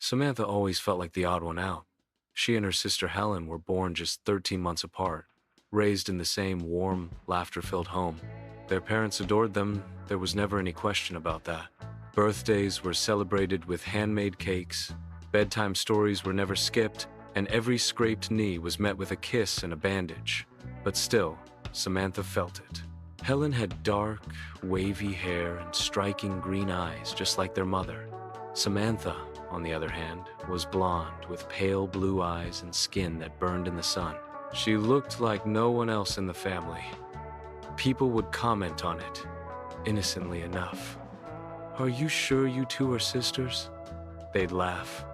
Samantha always felt like the odd one out. She and her sister Helen were born just 13 months apart, raised in the same warm, laughter-filled home. Their parents adored them, there was never any question about that. Birthdays were celebrated with handmade cakes, bedtime stories were never skipped, and every scraped knee was met with a kiss and a bandage. But still, Samantha felt it. Helen had dark, wavy hair and striking green eyes just like their mother. Samantha, on the other hand, was blonde with pale blue eyes and skin that burned in the sun. She looked like no one else in the family. People would comment on it, innocently enough. "Are you sure you two are sisters?" They'd laugh.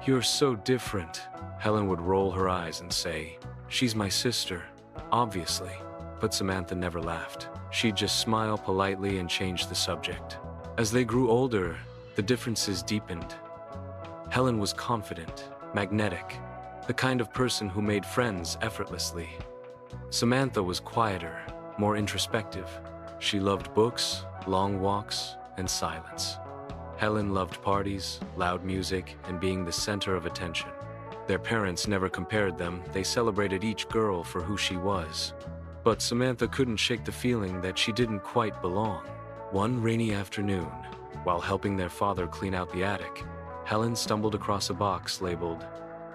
"You're so different." Helen would roll her eyes and say, "She's my sister, obviously." But Samantha never laughed. She'd just smile politely and change the subject. As they grew older, the differences deepened. Helen was confident, magnetic, the kind of person who made friends effortlessly. Samantha was quieter, more introspective. She loved books, long walks, and silence. Helen loved parties, loud music, and being the center of attention. Their parents never compared them, they celebrated each girl for who she was. But Samantha couldn't shake the feeling that she didn't quite belong. One rainy afternoon, while helping their father clean out the attic, Helen stumbled across a box labeled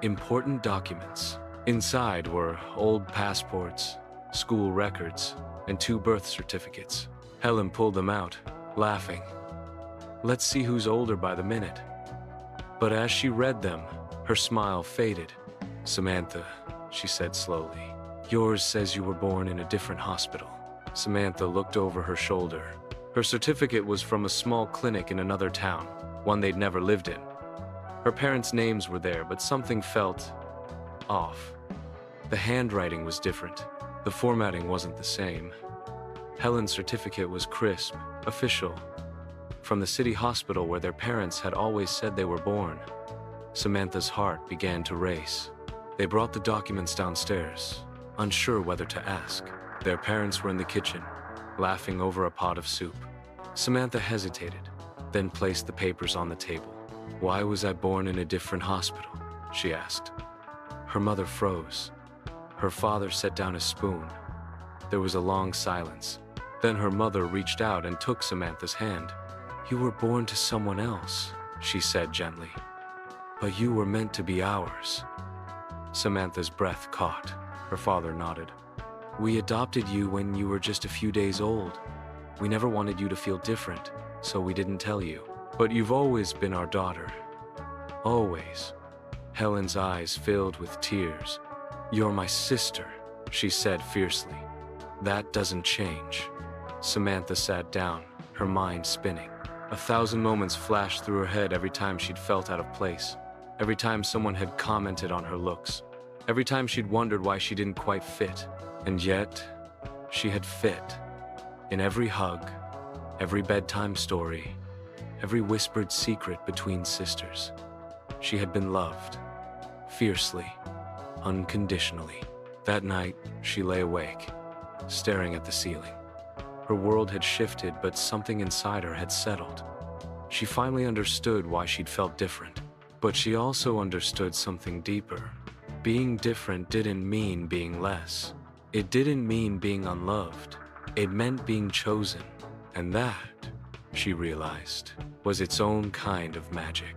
"Important Documents." Inside were old passports, school records, and 2 birth certificates. Helen pulled them out, laughing. Let's see who's older by the minute. But as she read them, her smile faded. "Samantha," she said slowly, "yours says you were born in a different hospital." Samantha looked over her shoulder. Her certificate was from a small clinic in another town, one they'd never lived in. Her parents' names were there, but something felt off. The handwriting was different. The formatting wasn't the same. Helen's certificate was crisp, official, from the city hospital where their parents had always said they were born. Samantha's heart began to race. They brought the documents downstairs, unsure whether to ask. Their parents were in the kitchen, laughing over a pot of soup. Samantha hesitated, then placed the papers on the table. "Why was I born in a different hospital?" she asked. Her mother froze. Her father set down his spoon. There was a long silence. Then her mother reached out and took Samantha's hand. "You were born to someone else," she said gently. "But you were meant to be ours." Samantha's breath caught. Her father nodded. "We adopted you when you were just a few days old. We never wanted you to feel different, so we didn't tell you. But you've always been our daughter. Always." Helen's eyes filled with tears. "You're my sister," she said fiercely. "That doesn't change." Samantha sat down, her mind spinning. 1,000 moments flashed through her head every time she'd felt out of place. Every time someone had commented on her looks. Every time she'd wondered why she didn't quite fit. And yet, she had fit. In every hug, every bedtime story, every whispered secret between sisters. She had been loved. Fiercely. Unconditionally. That night, she lay awake, staring at the ceiling. Her world had shifted, but something inside her had settled. She finally understood why she'd felt different. But she also understood something deeper. Being different didn't mean being less. It didn't mean being unloved. It meant being chosen. And that, she realized, was its own kind of magic.